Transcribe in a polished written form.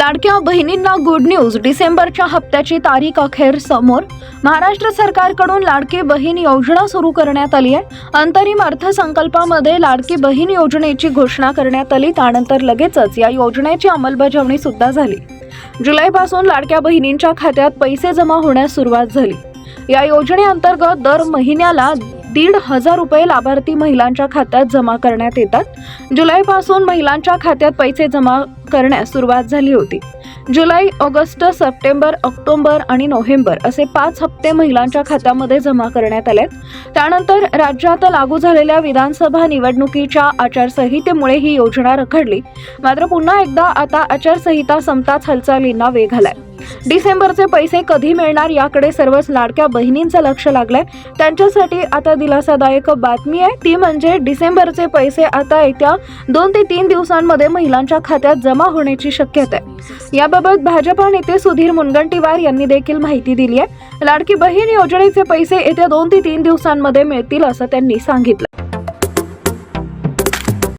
लाडक्या बहिणींना good news. डिसेंबरच्या हप्त्याची तारीख अखेर समोर. महाराष्ट्र सरकारकडून लाडकी बहीण योजना सुरू करण्यात आली आहे. अंतरिम अर्थसंकल्पामध्ये लाडकी बहीण योजनेची घोषणा करण्यात आली. त्यानंतर लगेचच या योजनेची अंमलबजावणी सुद्धा झाली. जुलैपासून लाडक्या बहिणींच्या खात्यात पैसे जमा होण्यास सुरुवात झाली. या योजनेअंतर्गत दर महिन्याला 1,500 रुपये लाभार्थी महिलांच्या खात्यात जमा करण्यात येतात. जुलैपासून महिलांच्या खात्यात पैसे जमा करण्यास सुरुवात झाली होती. जुलै, ऑगस्ट, सप्टेंबर, ऑक्टोबर आणि नोव्हेंबर असे 5 हप्ते महिलांच्या खात्यामध्ये जमा करण्यात आले. त्यानंतर राज्यात लागू झालेल्या विधानसभा निवडणुकीच्या आचारसंहितेमुळे ही योजना रखडली. मात्र पुन्हा एकदा आता आचारसंहिता संपताच हालचालींना वेग आलाय. डिसेंबरचे पैसे कधी मिळणार याकडे सर्वच लाडक्या बहिणींचं लक्ष लागलंय. त्यांच्यासाठी आता दिलासादायक बातमी आहे, ती म्हणजे डिसेंबरचे पैसे आता येत्या 2 ते 3 दिवसांमध्ये महिलांच्या खात्यात जमा होण्याची शक्यता आहे. याबाबत भाजपा नेते सुधीर मुनगंटीवार यांनी देखील माहिती दिली आहे. लाडकी बहीण योजनेचे पैसे येत्या 2 ते 3 दिवसांमध्ये मिळतील असं त्यांनी सांगितलं.